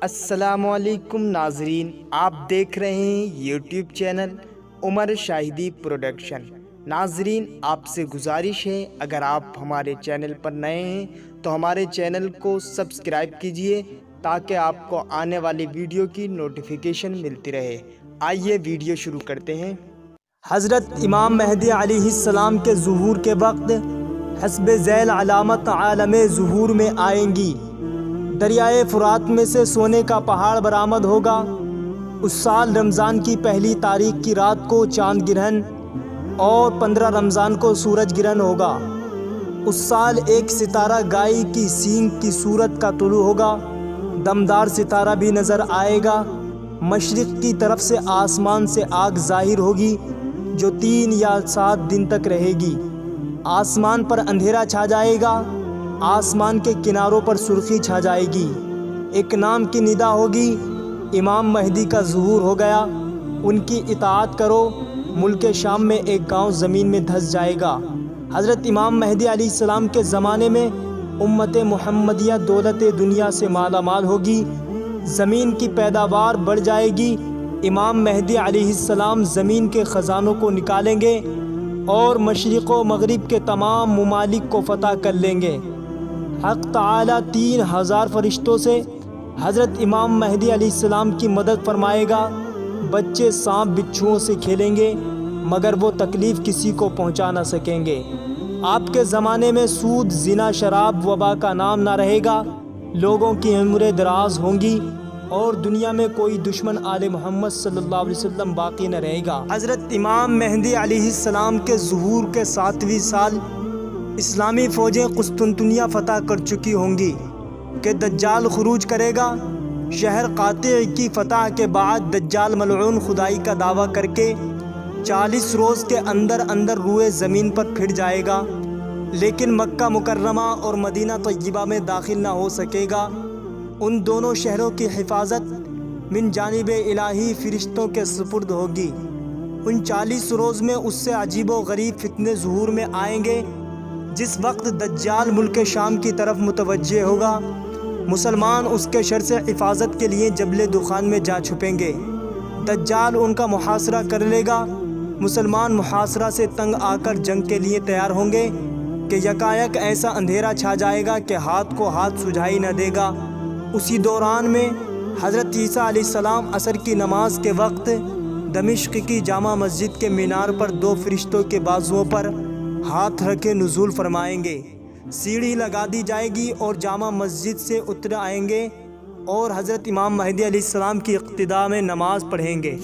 السلام علیکم ناظرین، آپ دیکھ رہے ہیں یوٹیوب چینل عمر شاہدی پروڈکشن۔ ناظرین، آپ سے گزارش ہے، اگر آپ ہمارے چینل پر نئے ہیں تو ہمارے چینل کو سبسکرائب کیجئے تاکہ آپ کو آنے والی ویڈیو کی نوٹیفیکیشن ملتی رہے۔ آئیے ویڈیو شروع کرتے ہیں۔ حضرت امام مہدی علیہ السلام کے ظہور کے وقت حسب ذیل علامت عالم ظہور میں آئیں گی۔ دریائے فرات میں سے سونے کا پہاڑ برآمد ہوگا۔ اس سال رمضان کی پہلی تاریخ کی رات کو چاند گرہن اور 15 رمضان کو سورج گرہن ہوگا۔ اس سال ایک ستارہ گائے کی سینگ کی صورت کا طلوع ہوگا۔ دمدار ستارہ بھی نظر آئے گا۔ مشرق کی طرف سے آسمان سے آگ ظاہر ہوگی جو 3 یا 7 دن تک رہے گی۔ آسمان پر اندھیرا چھا جائے گا۔ آسمان کے کناروں پر سرخی چھا جائے گی۔ ایک نام کی ندا ہوگی، امام مہدی کا ظہور ہو گیا، ان کی اطاعت کرو۔ ملک شام میں ایک گاؤں زمین میں دھس جائے گا۔ حضرت امام مہدی علیہ السلام کے زمانے میں امت محمدیہ دولت دنیا سے مالا مال ہوگی۔ زمین کی پیداوار بڑھ جائے گی۔ امام مہدی علیہ السلام زمین کے خزانوں کو نکالیں گے اور مشرق و مغرب کے تمام ممالک کو فتح کر لیں گے۔ حق تعالی 3000 فرشتوں سے حضرت امام مہدی علیہ السلام کی مدد فرمائے گا۔ بچے سانپ بچھوؤں سے کھیلیں گے مگر وہ تکلیف کسی کو پہنچا نہ سکیں گے۔ آپ کے زمانے میں سود، زنا، شراب، وبا کا نام نہ رہے گا۔ لوگوں کی عمریں دراز ہوں گی اور دنیا میں کوئی دشمن آل محمد صلی اللہ علیہ وسلم باقی نہ رہے گا۔ حضرت امام مہدی علیہ السلام کے ظہور کے 7ویں سال اسلامی فوجیں قسطنطنیہ فتح کر چکی ہوں گی کہ دجال خروج کرے گا۔ شہر قاطع کی فتح کے بعد دجال ملعون خدائی کا دعویٰ کر کے 40 روز کے اندر اندر روئے زمین پر پھر جائے گا، لیکن مکہ مکرمہ اور مدینہ طیبہ میں داخل نہ ہو سکے گا۔ ان دونوں شہروں کی حفاظت من جانب الہی فرشتوں کے سپرد ہوگی۔ ان 40 روز میں اس سے عجیب و غریب فتنے ظہور میں آئیں گے۔ جس وقت دجال ملک شام کی طرف متوجہ ہوگا، مسلمان اس کے شر سے حفاظت کے لیے جبل دخان میں جا چھپیں گے۔ دجال ان کا محاصرہ کر لے گا۔ مسلمان محاصرہ سے تنگ آ کر جنگ کے لیے تیار ہوں گے کہ یکایک ایسا اندھیرا چھا جائے گا کہ ہاتھ کو ہاتھ سجھائی نہ دے گا۔ اسی دوران میں حضرت عیسیٰ علیہ السلام عصر کی نماز کے وقت دمشق کی جامع مسجد کے مینار پر 2 فرشتوں کے بازوؤں پر ہاتھ رکھے نزول فرمائیں گے۔ سیڑھی لگا دی جائے گی اور جامع مسجد سے اتر آئیں گے اور حضرت امام مہدی علیہ السلام کی اقتداء میں نماز پڑھیں گے۔